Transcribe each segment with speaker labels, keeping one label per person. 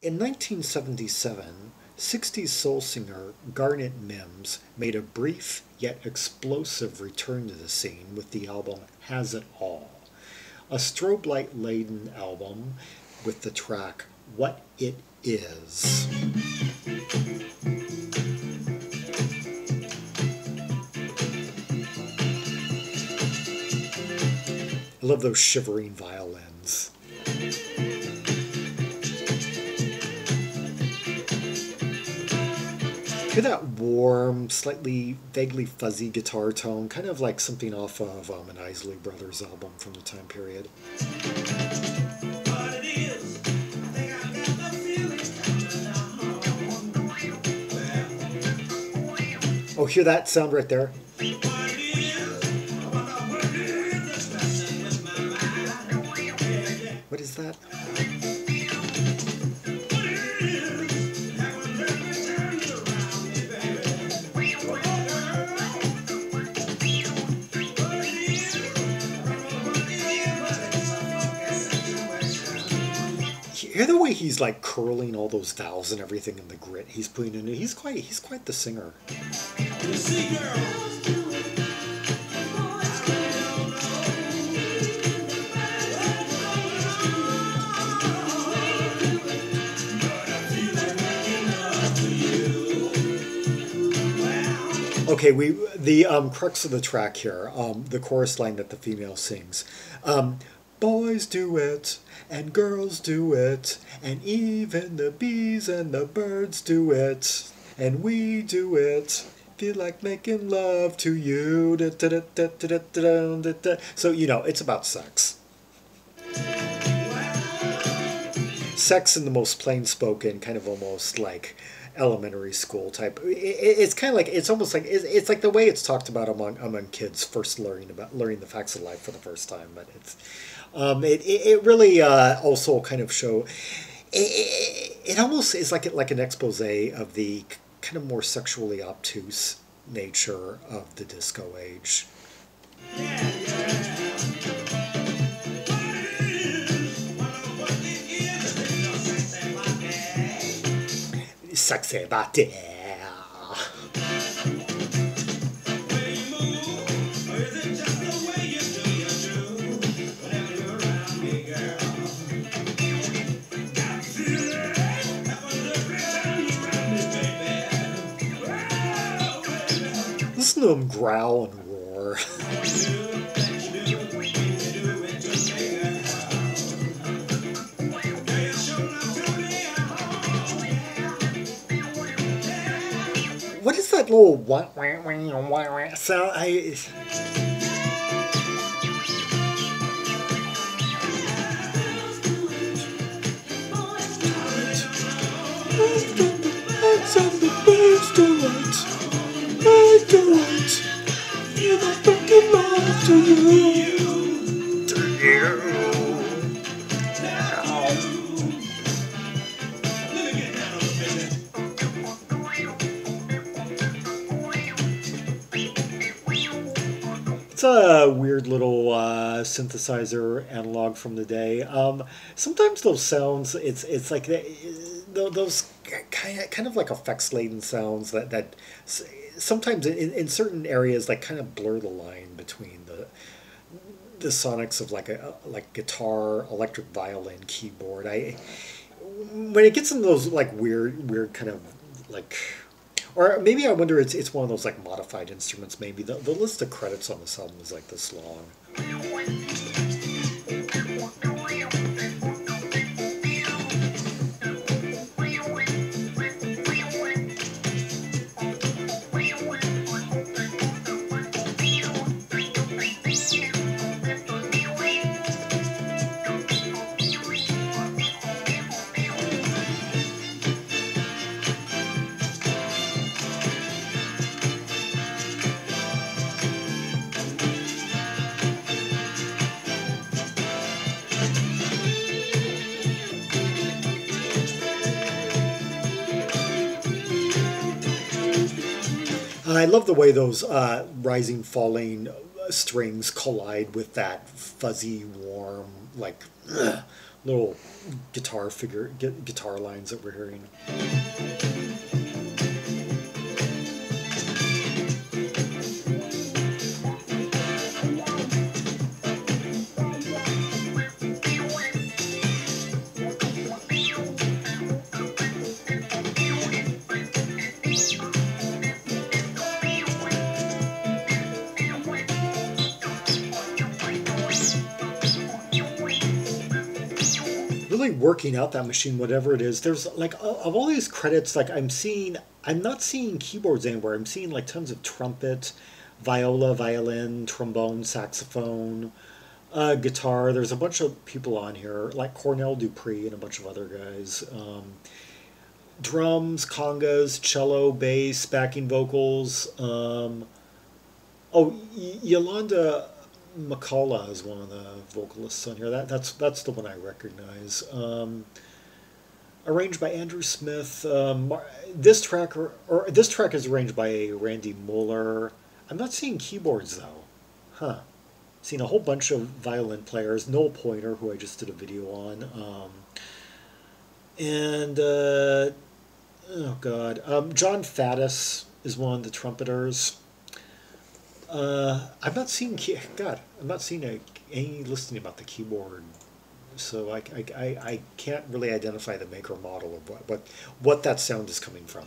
Speaker 1: In 1977, 60s soul singer Garnet Mimms made a brief yet explosive return to the scene with the album Has It All, a strobe light laden album with the track What It Is. I love those shivering violins. Hear that warm, slightly vaguely fuzzy guitar tone, kind of like something off of an Isley Brothers album from the time period. Oh, hear that sound right there? What is that? Hear the way he's like curling all those vowels and everything in the grit he's putting in it. He's quite the singer. Okay, the crux of the track here, the chorus line that the female sings. Boys do it, and girls do it, and even the bees and the birds do it, and we do it. Feel like making love to you. So, you know, it's about sex. Sex in the most plain-spoken, kind of almost like elementary school type. It's kind of like, it's almost like, it's like the way it's talked about among kids first learning the facts of life for the first time. But it really also kind of it almost is like an expose of the kind of more sexually obtuse nature of the disco age. Sexy body. Listen to him growl and roar. What is that little wah, wah, wah, wah, wah sound? I do it. You're not fucking love to you. It's a weird little synthesizer analog from the day. Sometimes those sounds, it's like those kind of like effects laden sounds that sometimes in certain areas like kind of blur the line between the sonics of like guitar, electric violin, keyboard. When it gets into those like weird kind of like. Or maybe I wonder it's one of those like modified instruments. Maybe the list of credits on this album is like this long. I love the way those rising, falling strings collide with that fuzzy, warm, like little guitar lines that we're hearing. Really working out that machine, whatever it is. There's like of all these credits, like I'm not seeing keyboards anywhere. I'm seeing like tons of trumpet, viola, violin, trombone, saxophone, guitar. There's a bunch of people on here, like Cornell Dupree and a bunch of other guys. Drums, congas, cello, bass, backing vocals. Yolanda McCullough is one of the vocalists on here. That's the one I recognize. Arranged by Andrew Smith. This track is arranged by Randy Muller. I'm not seeing keyboards though. Huh. Seen a whole bunch of violin players. Noel Pointer, who I just did a video on. John Faddis is one of the trumpeters. I'm not seeing any listing about the keyboard, so I can't really identify the maker model of what that sound is coming from.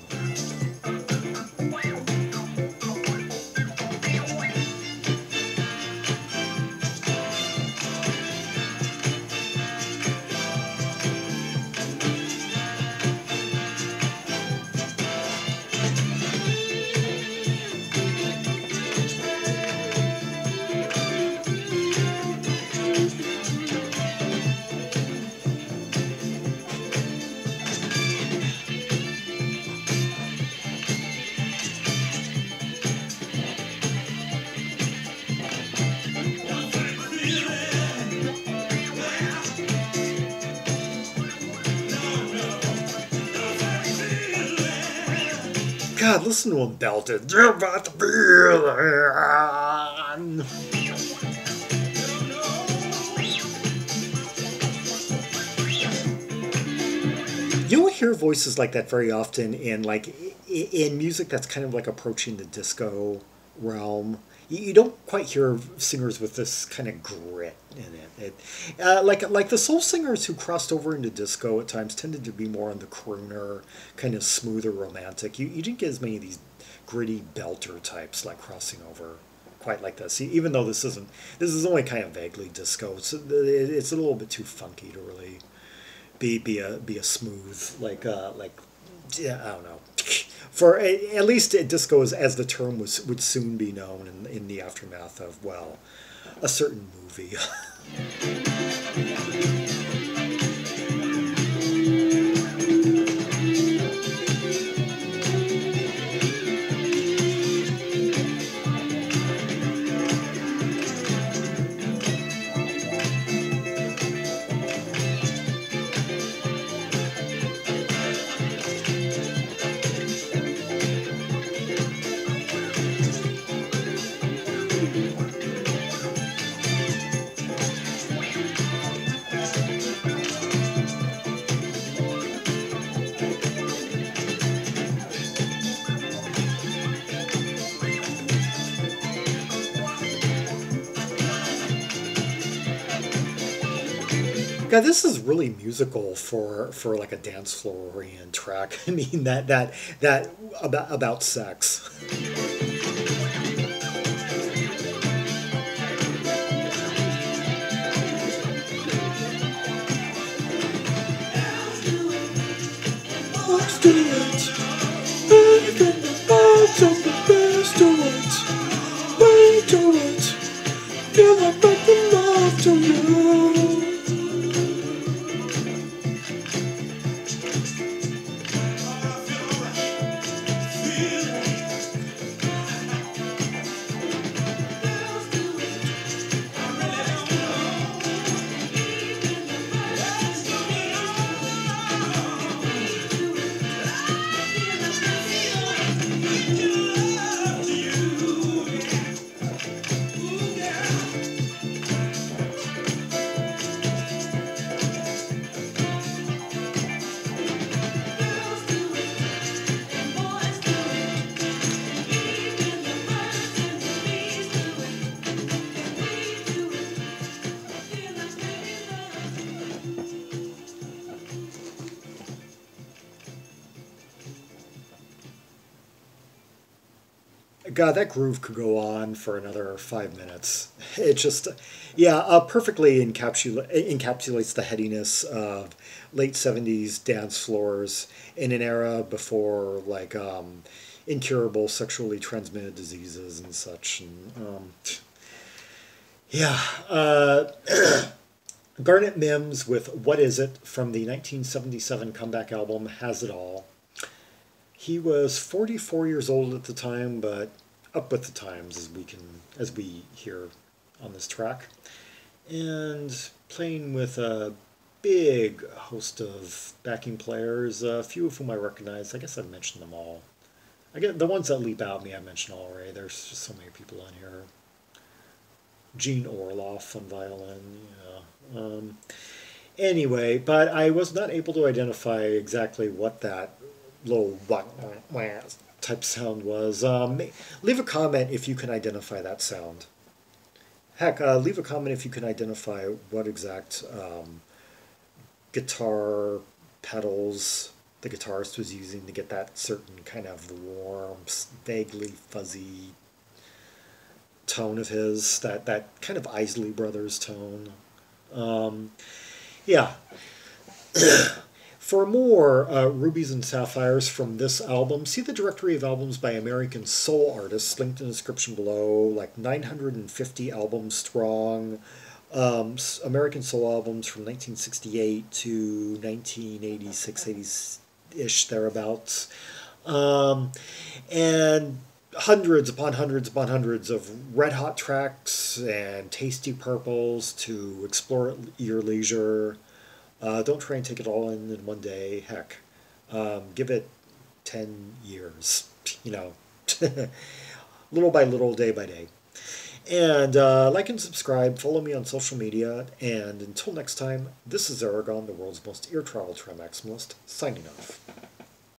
Speaker 1: God, listen to him belted. You're about to feel it. You don't hear voices like that very often in music that's kind of like approaching the disco realm. You don't quite hear singers with this kind of grit in it. Like the soul singers who crossed over into disco at times tended to be more on the crooner, kind of smoother romantic. You didn't get as many of these gritty belter types like crossing over quite like this. Even though this is only kind of vaguely disco. It's a little bit too funky to really be a smooth I don't know. For at least disco, as the term would soon be known in the aftermath of, well, a certain movie. Yeah, this is really musical for like a dance floor oriented track. I mean that about sex. Let's do it. Everything about the best do it. We do it. Feel like making love to you. God, that groove could go on for another 5 minutes. It just, yeah, perfectly encapsulates the headiness of late 70s dance floors in an era before, like, incurable sexually transmitted diseases and such. And, yeah. Garnet Mimms with What Is It from the 1977 comeback album Has It All. He was 44 years old at the time, but up with the times as we hear on this track. And playing with a big host of backing players, a few of whom I recognize. I guess I've mentioned them all. I get the ones that leap out at me I mentioned already. There's just so many people on here. Gene Orloff on violin, yeah. Anyway, but I was not able to identify exactly what that low type sound was. Leave a comment if you can identify that sound. Heck, leave a comment if you can identify what exact guitar pedals the guitarist was using to get that certain kind of warm, vaguely fuzzy tone of his, that kind of Isley Brothers tone. Yeah. For more Rubies and Sapphires from this album, see the directory of albums by American soul artists linked in the description below, like 950 albums strong. American soul albums from 1968 to 1986, 80-ish, thereabouts. And hundreds upon hundreds upon hundreds of red hot tracks and tasty purples to explore at your leisure. Don't try and take it all in one day. Heck, give it 10 years, little by little, day by day. And like and subscribe, follow me on social media, and until next time, this is Zaragon, the world's most ear travel maximalist, signing off.